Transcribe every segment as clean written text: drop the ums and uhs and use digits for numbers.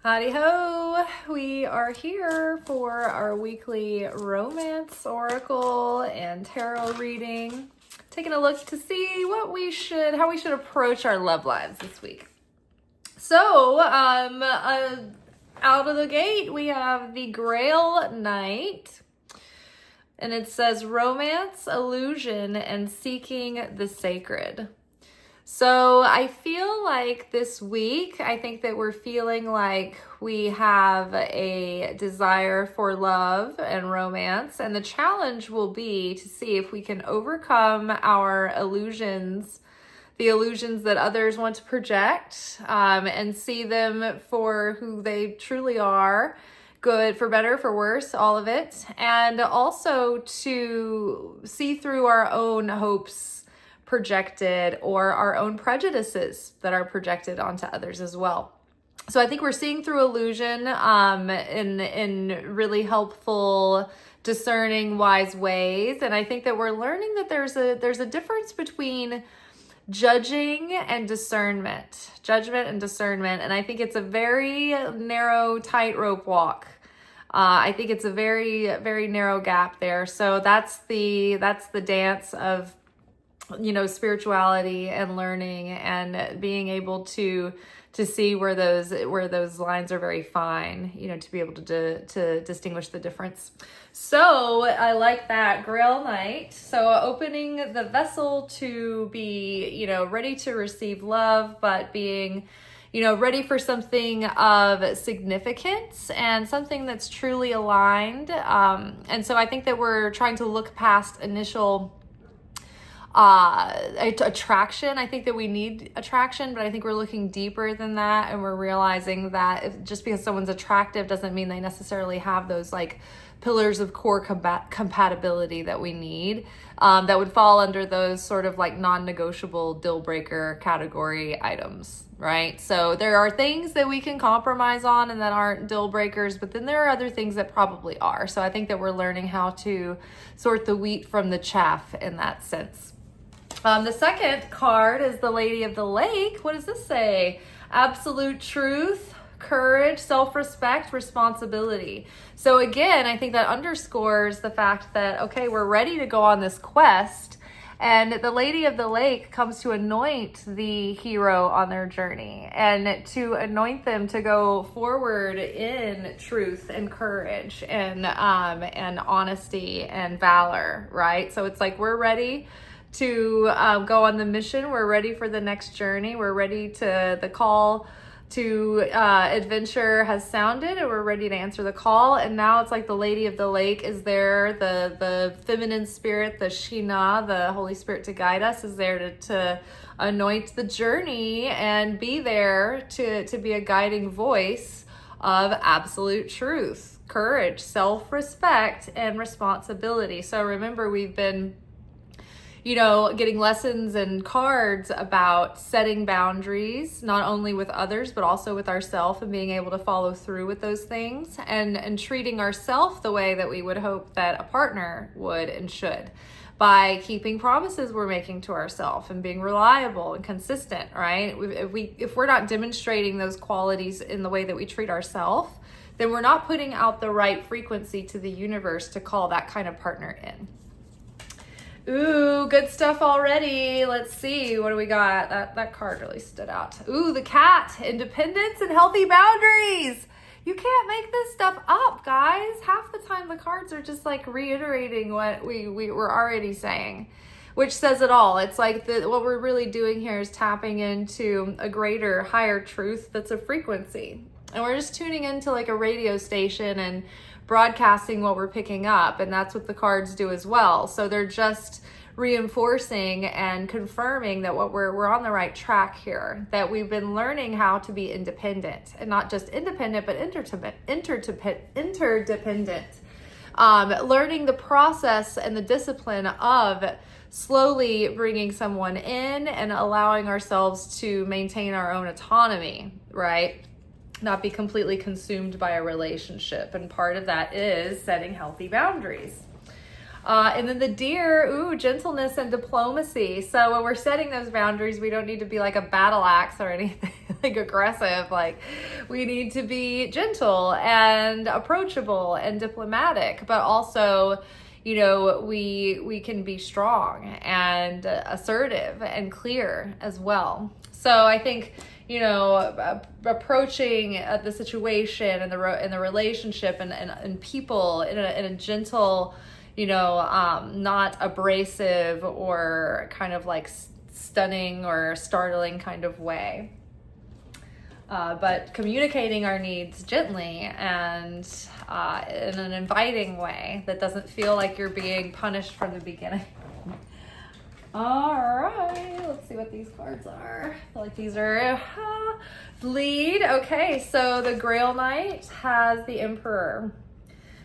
Howdy ho! We are here for our weekly romance oracle and tarot reading, taking a look to see how we should approach our love lives this week. So, out of the gate, we have the Grail Knight, and it says romance, illusion, and seeking the sacred. So I feel like this week, I think that we're feeling like we have a desire for love and romance. And the challenge will be to see if we can overcome our illusions, the illusions that others want to project, and see them for who they truly are. Good, for better, for worse, all of it. And also to see through our own hopes projected or our own prejudices that are projected onto others as well. So I think we're seeing through illusion in really helpful, discerning, wise ways. And I think that we're learning that there's a difference between judging and discernment, judgment and discernment. And I think it's a very narrow tightrope walk. I think it's a very, very narrow gap there. So that's the dance of spirituality and learning and being able to see where those lines are very fine, to be able to distinguish the difference. So I like that Grail Knight. So opening the vessel to be, ready to receive love, but being, ready for something of significance and something that's truly aligned. And so I think that we're trying to look past initial attraction. I think that we need attraction, but I think we're looking deeper than that, and we're realizing that just because someone's attractive doesn't mean they necessarily have those like pillars of core compatibility that we need, that would fall under those sort of like non-negotiable deal breaker category items, right? So there are things that we can compromise on and that aren't deal breakers, but then there are other things that probably are. So I think that we're learning how to sort the wheat from the chaff in that sense. The second card is the Lady of the Lake. What does this say? Absolute truth, courage, self-respect, responsibility. So again, I think that underscores the fact that, okay, we're ready to go on this quest, and the Lady of the Lake comes to anoint the hero on their journey and to anoint them to go forward in truth and courage and honesty and valor, right? So it's like we're ready to go on the mission. We're ready for the next journey. We're ready the call to adventure has sounded, and we're ready to answer the call. And now it's like the Lady of the Lake is there. The feminine spirit, the Shekhinah, the Holy Spirit to guide us, is there to anoint the journey and be there to be a guiding voice of absolute truth, courage, self-respect, and responsibility. So remember, we've been getting lessons and cards about setting boundaries, not only with others, but also with ourselves, and being able to follow through with those things and treating ourselves the way that we would hope that a partner would and should, by keeping promises we're making to ourselves and being reliable and consistent, right? If we're not demonstrating those qualities in the way that we treat ourselves, then we're not putting out the right frequency to the universe to call that kind of partner in. Ooh, good stuff already. Let's see. What do we got? That card really stood out. Ooh, the cat. Independence and healthy boundaries. You can't make this stuff up, guys. Half the time the cards are just like reiterating what we were already saying, which says it all. It's like what we're really doing here is tapping into a greater, higher truth that's a frequency. And we're just tuning into like a radio station and broadcasting what we're picking up, and that's what the cards do as well. So they're just reinforcing and confirming that we're on the right track here, that we've been learning how to be independent, and not just independent, but interdependent. Learning the process and the discipline of slowly bringing someone in and allowing ourselves to maintain our own autonomy, right? Not be completely consumed by a relationship. And part of that is setting healthy boundaries. And then the deer, gentleness and diplomacy. So when we're setting those boundaries, we don't need to be like a battle axe or anything like aggressive. Like, we need to be gentle and approachable and diplomatic, but also, you know, we can be strong and assertive and clear as well. So I think, you know, approaching the situation and the relationship and people in a gentle, you know, not abrasive or kind of like stunning or startling kind of way. But communicating our needs gently and in an inviting way that doesn't feel like you're being punished from the beginning. All right, let's see what these cards are. I feel like these are lead. Okay, so the Grail Knight has the Emperor.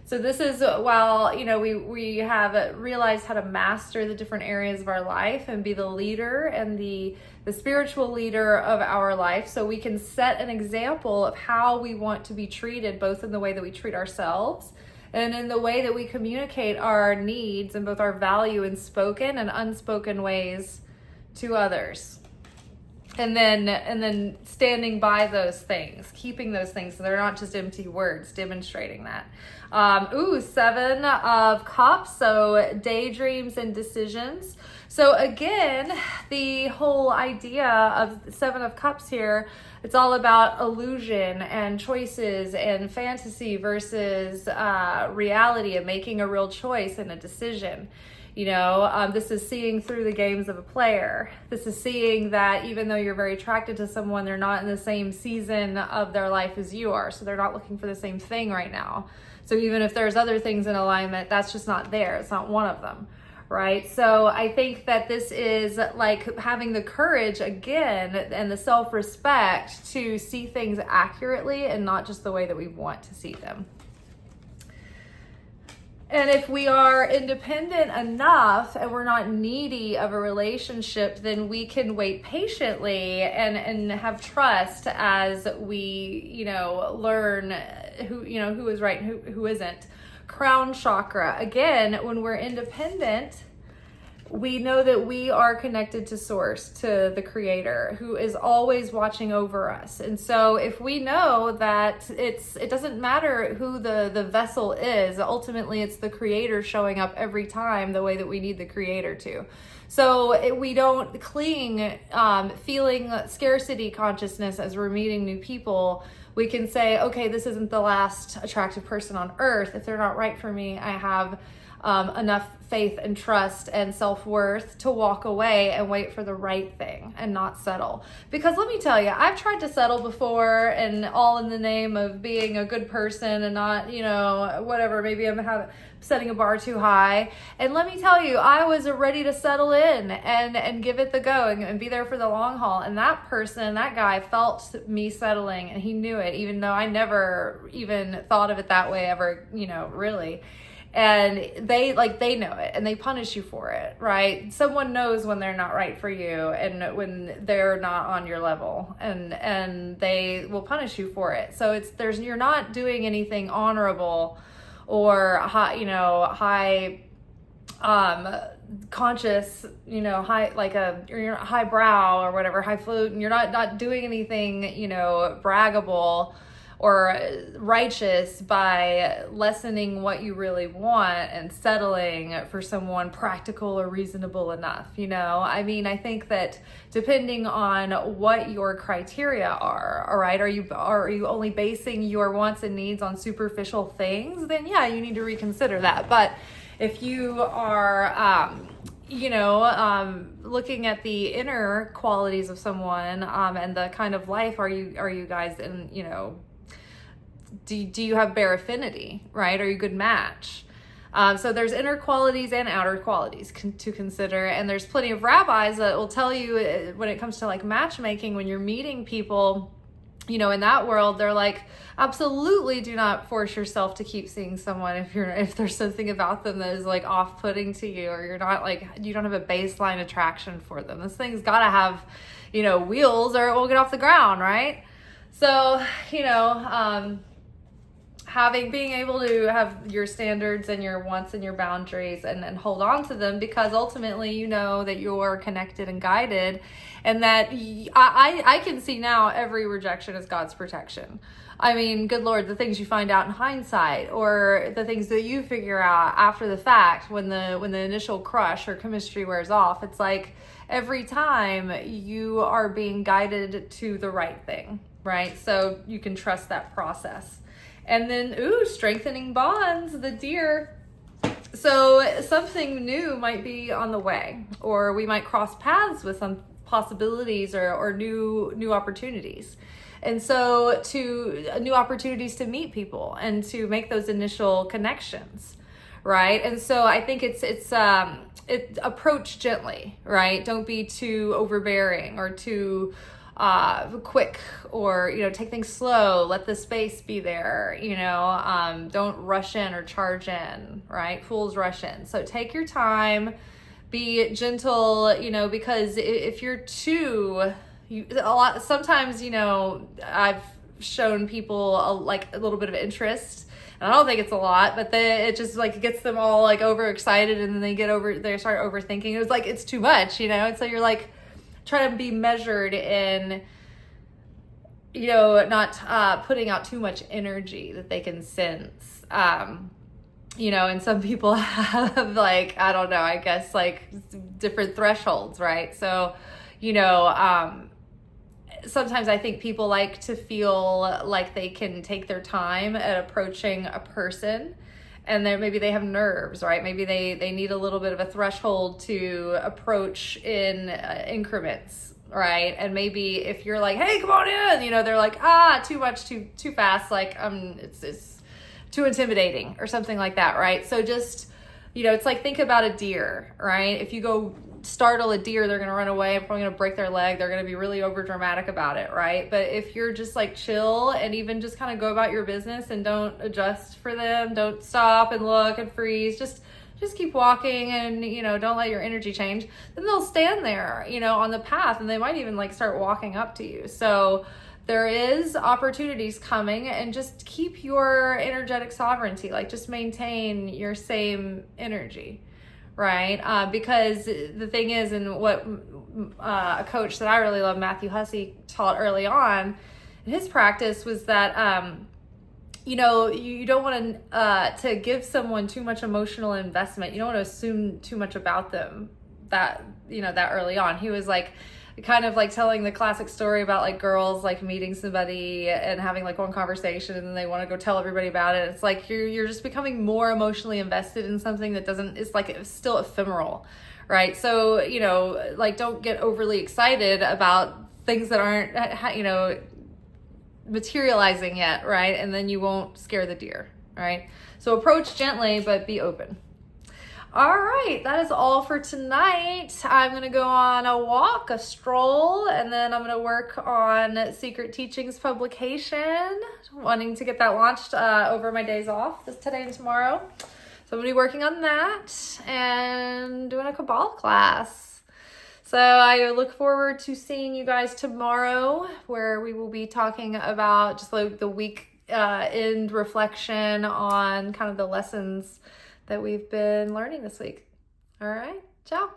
So this is, while, you know, we have realized how to master the different areas of our life and be the leader and the spiritual leader of our life, so we can set an example of how we want to be treated, both in the way that we treat ourselves and in the way that we communicate our needs in both our value in spoken and unspoken ways to others. And then standing by those things, keeping those things so they're not just empty words, demonstrating that. 7 of Cups, so daydreams and decisions. So again, the whole idea of 7 of Cups here, it's all about illusion and choices and fantasy versus reality, and making a real choice and a decision. You know, this is seeing through the games of a player. This is seeing that even though you're very attracted to someone, they're not in the same season of their life as you are. So they're not looking for the same thing right now. So even if there's other things in alignment, that's just not there. It's not one of them, right? So I think that this is like having the courage again and the self-respect to see things accurately and not just the way that we want to see them. And if we are independent enough and we're not needy of a relationship, then we can wait patiently and have trust as we, you know, learn who is right and who isn't. Crown chakra. Again, when we're independent, we know that we are connected to source, to the creator who is always watching over us. And so if we know that it doesn't matter who the vessel is, ultimately it's the creator showing up every time the way that we need the creator to. So we don't cling, feeling scarcity consciousness as we're meeting new people. We can say, okay, this isn't the last attractive person on earth. If they're not right for me, I have enough faith and trust and self-worth to walk away and wait for the right thing and not settle. Because let me tell you, I've tried to settle before, and all in the name of being a good person and not, you know, whatever, maybe I'm setting a bar too high. And let me tell you, I was ready to settle in and give it the go and be there for the long haul. And that person, that guy, felt me settling, and he knew it, even though I never even thought of it that way ever, you know, really. And they know it, and they punish you for it, right? Someone knows when they're not right for you and when they're not on your level, and they will punish you for it. So you're not doing anything honorable or high conscious, you know, you're highbrow or whatever, highfalutin. You're not doing anything, you know, braggable or righteous by lessening what you really want and settling for someone practical or reasonable enough. You know, I mean, I think that depending on what your criteria are, all right, are you only basing your wants and needs on superficial things? Then yeah, you need to reconsider that. But if you are looking at the inner qualities of someone and the kind of life are you guys in, you know, do you have bare affinity, right? Are you a good match? So there's inner qualities and outer qualities to consider. And there's plenty of rabbis that will tell you when it comes to like matchmaking, when you're meeting people, you know, in that world, they're like, absolutely do not force yourself to keep seeing someone if there's something about them that is like off-putting to you, or you don't have a baseline attraction for them. This thing's gotta have, you know, wheels or it will get off the ground, right? So, you know, being able to have your standards and your wants and your boundaries and hold on to them, because ultimately you know that you're connected and guided, and that I can see now every rejection is God's protection. I mean, good Lord, the things you find out in hindsight, or the things that you figure out after the fact when the initial crush or chemistry wears off, it's like every time you are being guided to the right thing, right? So you can trust that process. And then, strengthening bonds, the deer. So something new might be on the way, or we might cross paths with some possibilities or new opportunities. And so new opportunities to meet people and to make those initial connections, right? And so I think it's approach gently, right? Don't be too overbearing or too quick, or take things slow. Let the space be there. Don't rush in or charge in, right? Fools rush in. So take your time, be gentle, because if you're sometimes I've shown people a little bit of interest, and I don't think it's a lot, but it just gets them all overexcited, and then they start overthinking. It was it's too much, and so you're try to be measured in, not putting out too much energy that they can sense. And some people have I don't know, I guess different thresholds, right? So, sometimes I think people like to feel like they can take their time at approaching a person, and then maybe they have nerves, right? Maybe they need a little bit of a threshold to approach in increments, right? And maybe if you're hey, come on in, they're too much, too fast, it's too intimidating or something like that, right? So just, it's think about a deer, right? If you go startle a deer, they're going to run away and probably going to break their leg. They're going to be really over dramatic about it, right? But if you're just chill and even just kind of go about your business and don't adjust for them, don't stop and look and freeze, just keep walking and, don't let your energy change, then they'll stand there, on the path, and they might even start walking up to you. So there is opportunities coming, and just keep your energetic sovereignty, just maintain your same energy. Right? Because the thing is, and what a coach that I really love, Matthew Hussey, taught early on in his practice was that, you don't want to give someone too much emotional investment. You don't want to assume too much about them that early on. He was kind of telling the classic story about girls meeting somebody and having one conversation, and then they want to go tell everybody about it. It's you're just becoming more emotionally invested in something that it's still ephemeral, right? So don't get overly excited about things that aren't materializing yet, right? And then you won't scare the deer, right? So approach gently, but be open. All right, that is all for tonight. I'm going to go on a walk, a stroll, and then I'm going to work on Secret Teachings publication, wanting to get that launched over my days off, today and tomorrow. So I'm going to be working on that and doing a Kabbalah class. So I look forward to seeing you guys tomorrow, where we will be talking about just the week end reflection on kind of the lessons that we've been learning this week. All right, ciao.